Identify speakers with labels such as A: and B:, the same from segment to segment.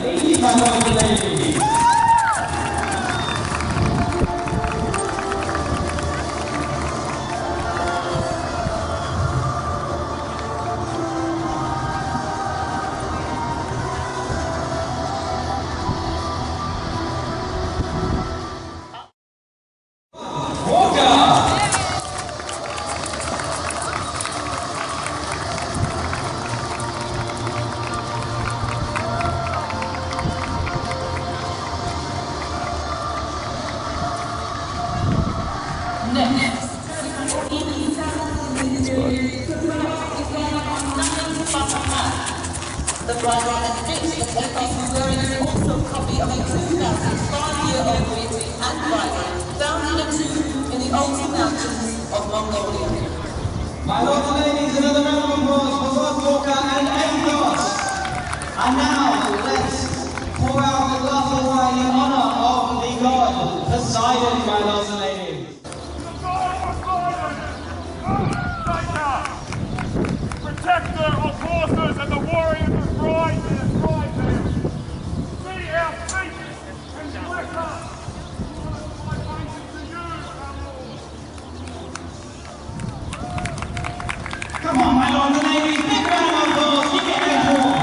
A: Easy, my lords and ladies.
B: The bridle and dish that Athos was wearing is also a copy of a 2,500-year-old deity and bridle found in a tomb in the old mountains of Mongolia.
A: My lords and ladies, another round of applause for Lord Walker and Athos. And now, let's pour out the glass of wine in honor of the god Poseidon, my lords and ladies.
C: Protector of horses and the warriors of rising. See our feet and bless us. My thanks to you, our Lord.
A: Come on, my lords and ladies, big round of applause, give it a roar.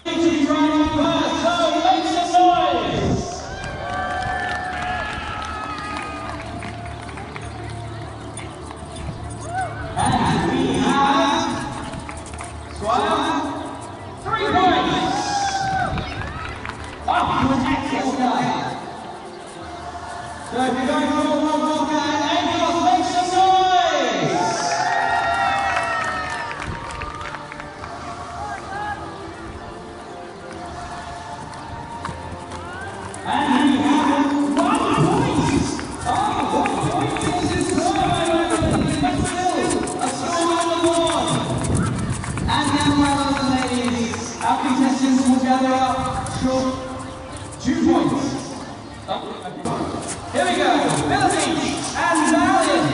A: To be riding first, so make some noise. And we have Squire, 3 points. Oh, you an excellent guy. So if you're going for Lord Walker and Athos, make some noise. And we have 1 point. Oh, 1 point is his score, my lords and ladies, but still a score on the board. And now, my lords and ladies, our contestants will gather up short 2 points. Here we go, Valiant and Valiant.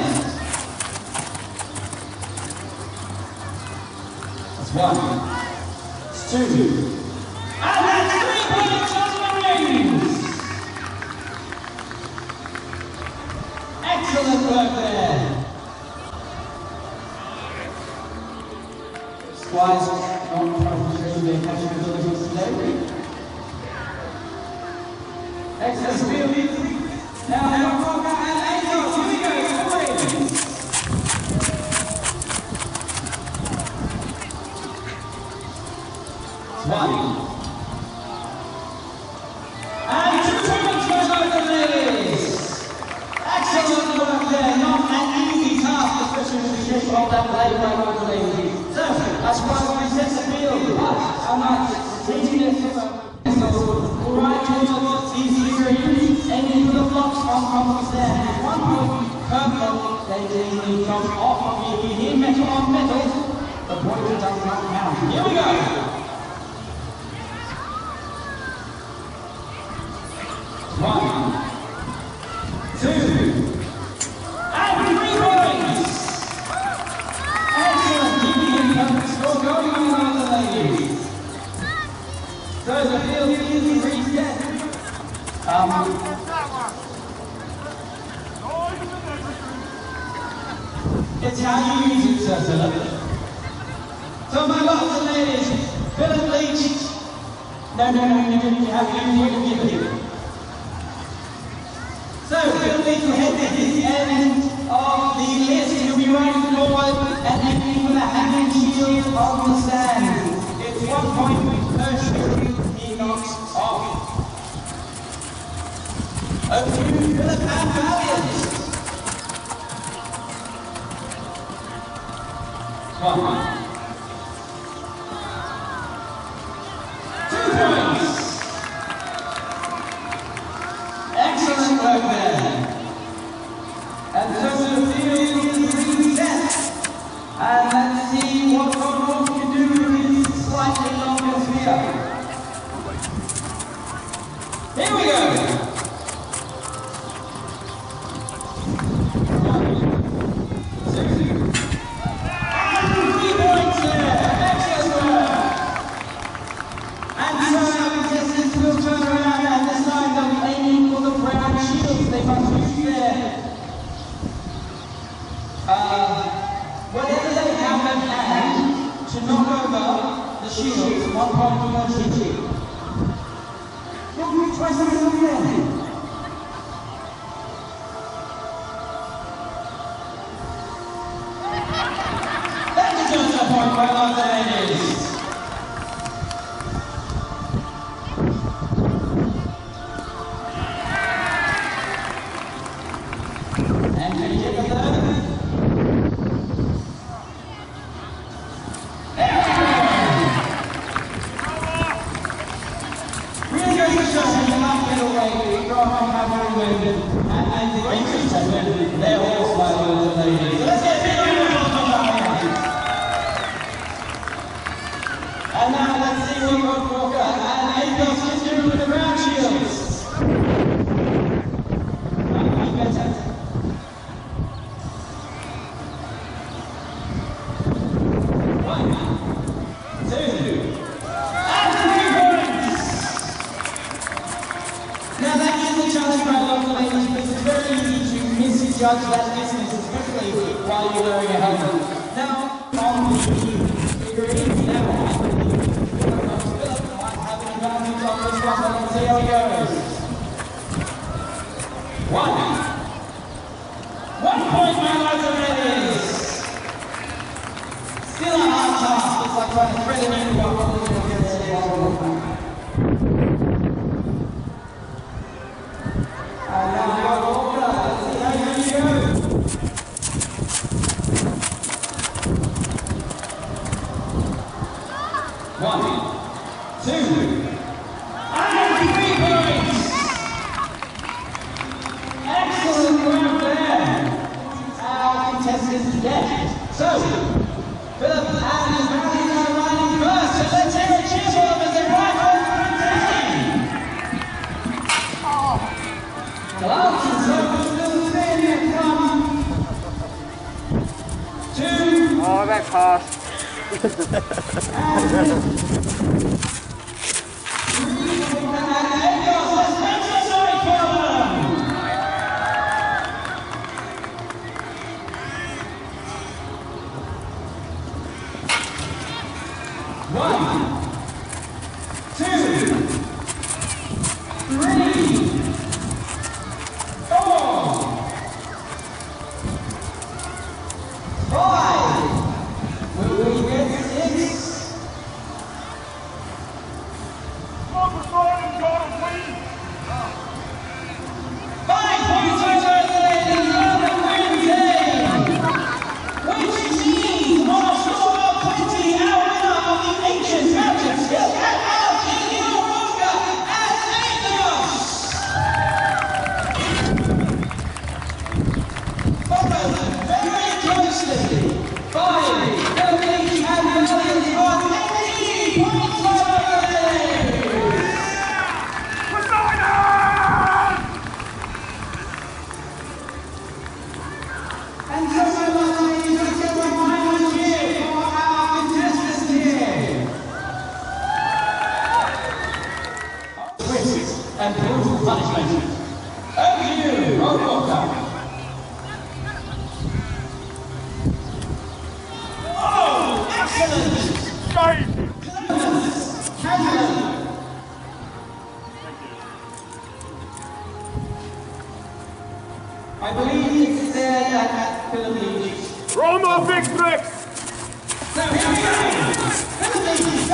A: That's 1. That's 2. And that's 3 points on the rings. Excellent work there. Squires not trying to show their catching abilities today. Excellent speed. Now, Walker and Athos, here we go, scoring. One. And 2 points for both ladies. Excellent work there. Not an easy task, especially with the shape of that blade by both ladies. So, that's why we set the field. How much? Taking it all right, towards easy green, aiming for the blocks on top of there. 1 point per block, they easily jump off. If you hear metal on metal, the point does not count. Here we go. 1, 2, and 3 points. Excellent, keeping in perfect score going on the ladies. So the field is reset. It's how you use it, Sir Philip. So my lords and ladies, Philip Leach. No, you have to give it. So Philip Leach will head to his end of the list. He'll be riding forward and aiming for the hanging shield on the stand. It's 1 point per shield he knocks off. Over to Philip and Valiant. 1. 2 points. Excellent work there. And so the field is reset. And let's see what Conrad can do with his slightly longer sphere. Here we go. 1, 2, and 3 points there. Excellent work. And so shield, 1 point for each shield. Look, twice over there. That's just a point by the ladies. And can you get the third? And the Rangers have their horse by the ladies. So let's get a bit of and now let's see what Rob Walker and Athos is doing with the round shields. One, two, and 3 points. Now that is the challenge for our local ladies, because it's very easy to misjudge that distance, especially while you're wearing a helmet. Now, on the figurines, now might have an advantage on this one, but let's see how it goes. 1 point, my lads and ladies. Still a hard task, it's like trying to thread a needle. So, Philip and his Valiant are riding first, so let's hear a cheer for them as they ride on the Clouds and Circles still standing at 1, 2.
D: Oh, that passed.
A: And brutal punishment. Over to you, Rob Walker. Oh, excellent! Cavalry. I believe it's there at Philippines.
C: Roma Big Bricks!
A: So here we go! Philippines,